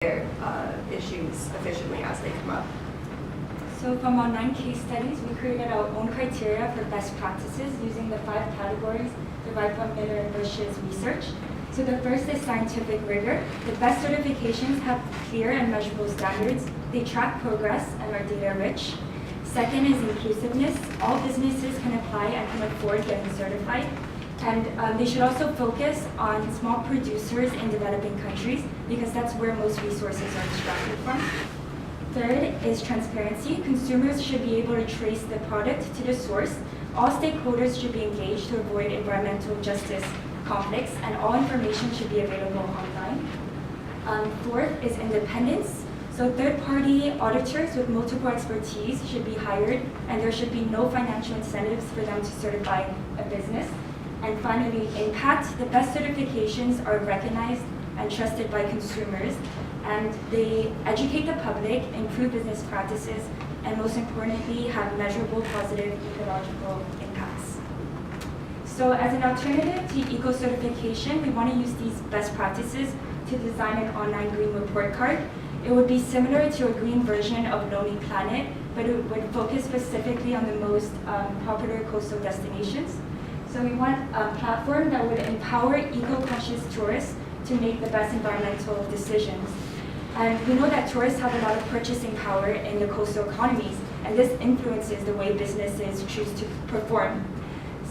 their issues efficiently as they come up. So from our 9 case studies, we created our own criteria for best practices using the 5 categories derived from Miller and Bush's research. So the first is scientific rigor. The best certifications have clear and measurable standards. They track progress and are data rich. Second is inclusiveness. All businesses can apply and can afford getting certified. And they should also focus on small producers in developing countries because that's where most resources are extracted from. Third is transparency. Consumers should be able to trace the product to the source. All stakeholders should be engaged to avoid environmental justice conflicts, and all information should be available online. Fourth is independence. So third-party auditors with multiple expertise should be hired, and there should be no financial incentives for them to certify a business. And finally, impact. The best certifications are recognized and trusted by consumers, and they educate the public, improve business practices, and most importantly, have measurable positive ecological impacts. So as an alternative to eco-certification, we want to use these best practices to design an online green report card. It would be similar to a green version of Lonely Planet, but it would focus specifically on the most popular coastal destinations. So we want a platform that would empower eco-conscious tourists to make the best environmental decisions. And we know that tourists have a lot of purchasing power in the coastal economies, and this influences the way businesses choose to perform.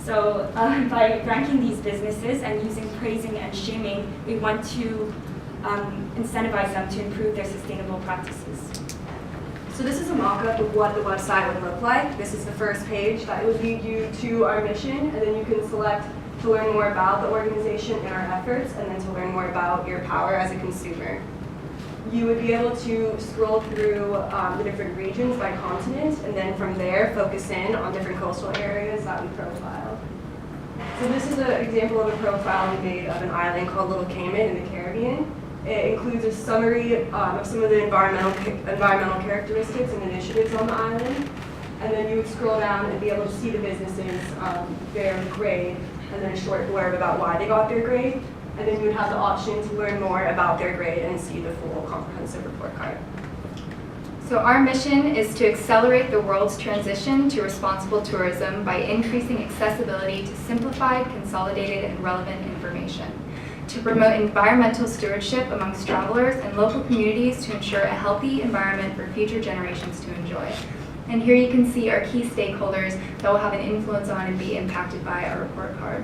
So by ranking these businesses and using praising and shaming, we want to incentivize them to improve their sustainable practices. So this is a mock-up of what the website would look like. This is the first page that would lead you to our mission, and then you can select to learn more about the organization and our efforts, and then to learn more about your power as a consumer. You would be able to scroll through the different regions by continent, and then from there focus in on different coastal areas that we profile. So this is an example of a profile we made of an island called Little Cayman in the Caribbean. It includes a summary of some of the environmental characteristics and initiatives on the island. And then you would scroll down and be able to see the businesses, their grade, and then a short blurb about why they got their grade. And then you would have the option to learn more about their grade and see the full comprehensive report card. So our mission is to accelerate the world's transition to responsible tourism by increasing accessibility to simplified, consolidated, and relevant information, to promote environmental stewardship amongst travelers and local communities to ensure a healthy environment for future generations to enjoy. And here you can see our key stakeholders that will have an influence on and be impacted by our report card.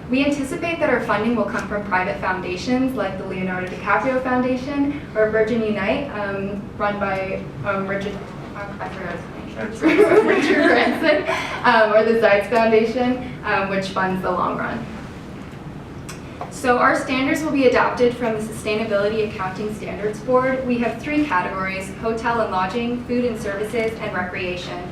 We anticipate that our funding will come from private foundations like the Leonardo DiCaprio Foundation or Virgin Unite, run by Richard Branson, or the Zeitz Foundation, which funds the long run. So our standards will be adopted from the Sustainability Accounting Standards Board. We have 3 categories: hotel and lodging, food and services, and recreation.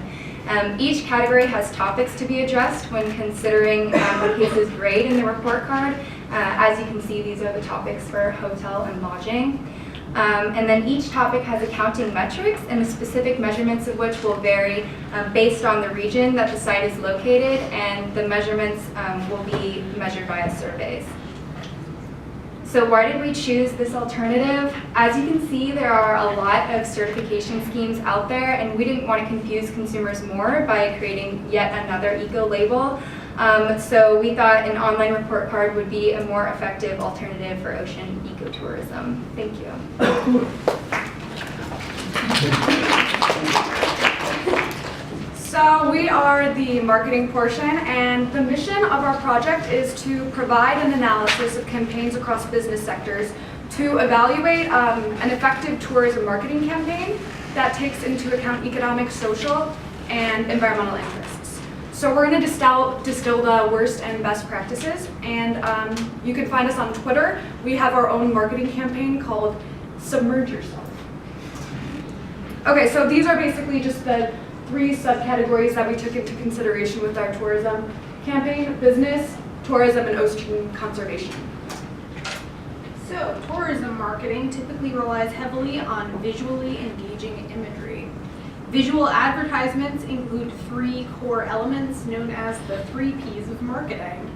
Each category has topics to be addressed when considering the case's grade in the report card. As you can see, these are the topics for hotel and lodging. And then each topic has accounting metrics, and the specific measurements of which will vary based on the region that the site is located, and the measurements will be measured via surveys. So why did we choose this alternative? As you can see, there are a lot of certification schemes out there, and we didn't want to confuse consumers more by creating yet another eco label. So we thought an online report card would be a more effective alternative for ocean ecotourism. Thank you. So we are the marketing portion, and the mission of our project is to provide an analysis of campaigns across business sectors to evaluate an effective tourism marketing campaign that takes into account economic, social, and environmental interests. So we're going to distill the worst and best practices, and you can find us on Twitter. We have our own marketing campaign called Submerge Yourself. Okay, so these are basically just the 3 subcategories that we took into consideration with our tourism campaign: business, tourism, and ocean conservation. So, tourism marketing typically relies heavily on visually engaging imagery. Visual advertisements include 3 core elements known as the 3 Ps of marketing: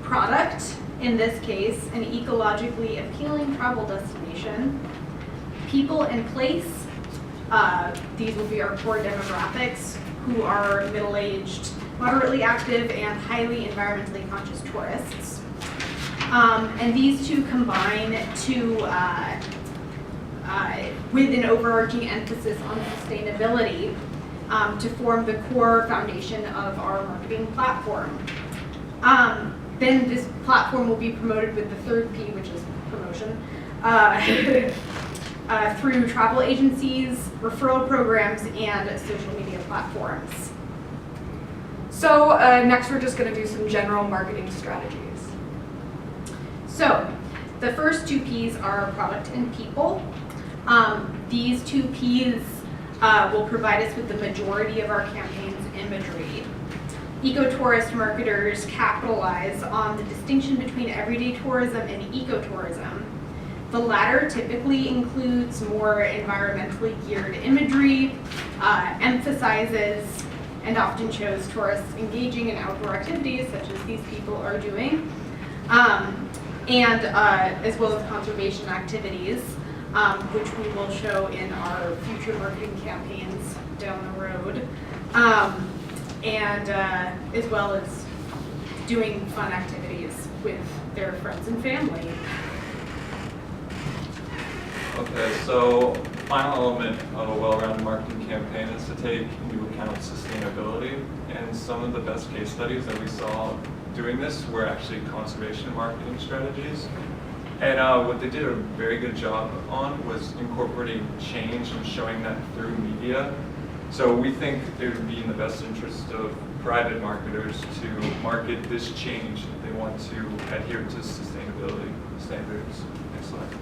product, in this case, an ecologically appealing travel destination. People and place, these will be our core demographics, who are middle-aged, moderately active, and highly environmentally conscious tourists. And these two combine to, with an overarching emphasis on sustainability, to form the core foundation of our marketing platform. Then this platform will be promoted with the third P, which is promotion, through travel agencies, referral programs, and social media platforms. So next we're just going to do some general marketing strategies. So the first two Ps are product and people. These two Ps will provide us with the majority of our campaign's imagery. Eco-tourist marketers capitalize on the distinction between everyday tourism and ecotourism. The latter typically includes more environmentally geared imagery, emphasizes and often shows tourists engaging in outdoor activities such as these people are doing, and as well as conservation activities, which we will show in our future marketing campaigns down the road, and as well as doing fun activities with their friends and family. Okay, so final element of a well-rounded marketing campaign is to take into account sustainability, and some of the best case studies that we saw doing this were actually conservation marketing strategies. And what they did a very good job on was incorporating change and showing that through media. So we think it would be in the best interest of private marketers to market this change if they want to adhere to sustainability standards. Next slide.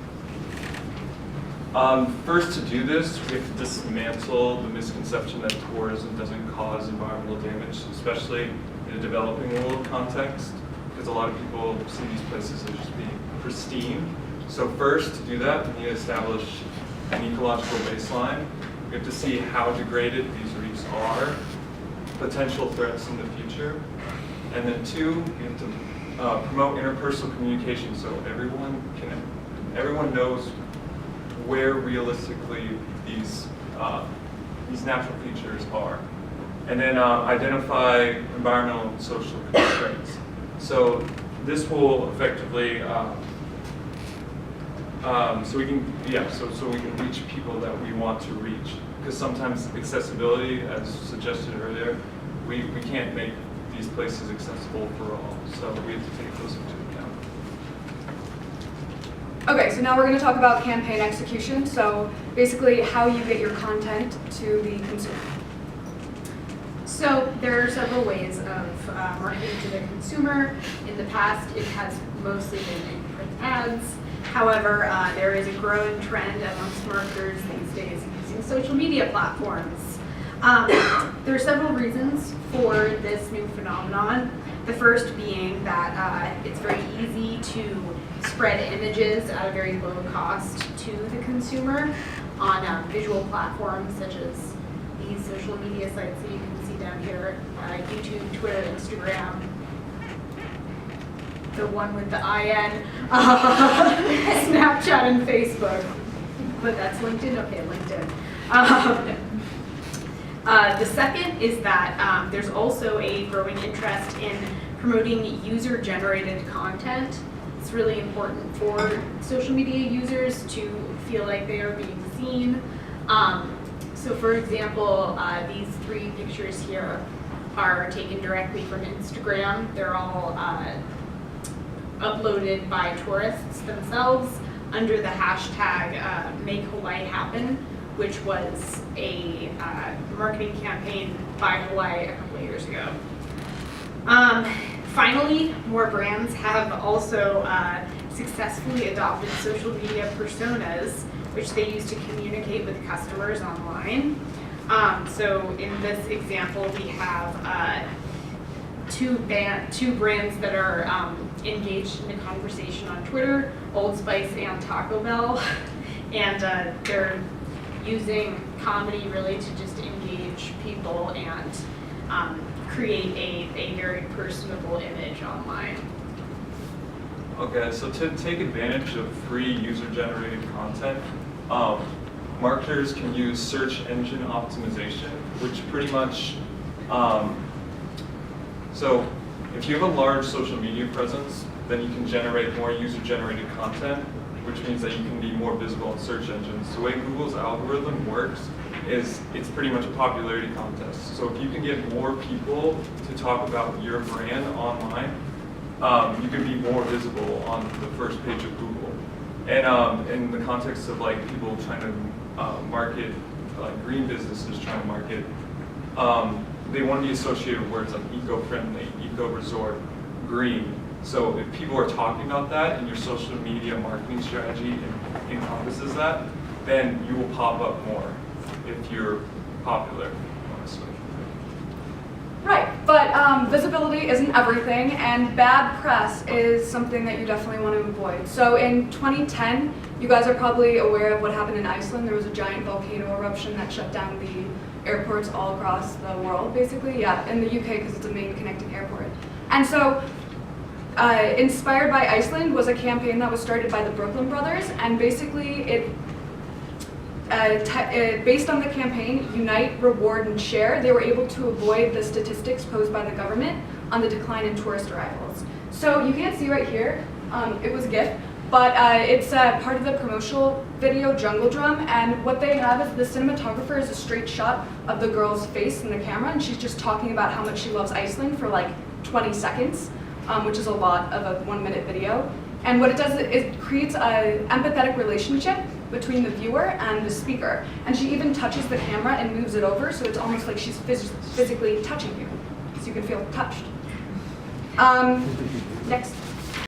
First, to do this, we have to dismantle the misconception that tourism doesn't cause environmental damage, especially in a developing world context, because a lot of people see these places as just being pristine. So first, to do that, we need to establish an ecological baseline. We have to see how degraded these reefs are, potential threats in the future, and then two, we have to promote interpersonal communication so everyone knows where realistically these natural features are. And then identify environmental and social constraints. So this will effectively, so we can reach people that we want to reach. Because sometimes accessibility, as suggested earlier, we can't make these places accessible for all. So we have to take those into account. Okay, so now we're going to talk about campaign execution. So basically how you get your content to the consumer. So there are several ways of marketing to the consumer. In the past, it has mostly been in print ads. However, there is a growing trend amongst marketers these days using social media platforms. There are several reasons for this new phenomenon. The first being that it's very easy to spread images at a very low cost to the consumer on visual platforms such as these social media sites that you can see down here, YouTube, Twitter, Instagram, the one with the IN, Snapchat and Facebook, but that's LinkedIn, okay, LinkedIn. The second is that there's also a growing interest in promoting user-generated content. It's really important for social media users to feel like they are being seen. So for example, these three pictures here are taken directly from Instagram. They're all uploaded by tourists themselves under the hashtag Make Hawaii Happen, which was a marketing campaign by Hawaii a couple of years ago. Finally, more brands have also successfully adopted social media personas, which they use to communicate with customers online. So in this example, we have two brands that are engaged in a conversation on Twitter, Old Spice and Taco Bell, and they're using comedy really to just engage people and create a very personable image online. Okay, so to take advantage of free user-generated content, marketers can use search engine optimization, which pretty much, so if you have a large social media presence, then you can generate more user-generated content, which means that you can be more visible in search engines. The way Google's algorithm works is it's pretty much a popularity contest. So if you can get more people to talk about your brand online, you can be more visible on the first page of Google. And in the context of like people trying to market, like green businesses trying to market, they want to be associated with words like eco-friendly, eco-resort, green. So if people are talking about that and your social media marketing strategy encompasses that, then you will pop up more if you're popular, honestly. Right, but visibility isn't everything, and bad press is something that you definitely want to avoid. So in 2010, you guys are probably aware of what happened in Iceland. There was a giant volcano eruption that shut down the airports all across the world, basically. Yeah, in the UK, because it's a main connecting airport. And so, inspired by Iceland was a campaign that was started by the Brooklyn Brothers, and basically it based on the campaign, Unite, Reward, and Share, they were able to avoid the statistics posed by the government on the decline in tourist arrivals. So you can't see right here, it was a GIF, but it's part of the promotional video Jungle Drum, and what they have is the cinematographer is a straight shot of the girl's face in the camera, and she's just talking about how much she loves Iceland for like 20 seconds, which is a lot of a 1-minute video. And what it does is it creates an empathetic relationship between the viewer and the speaker. And she even touches the camera and moves it over, so it's almost like she's physically touching you, so you can feel touched. Next.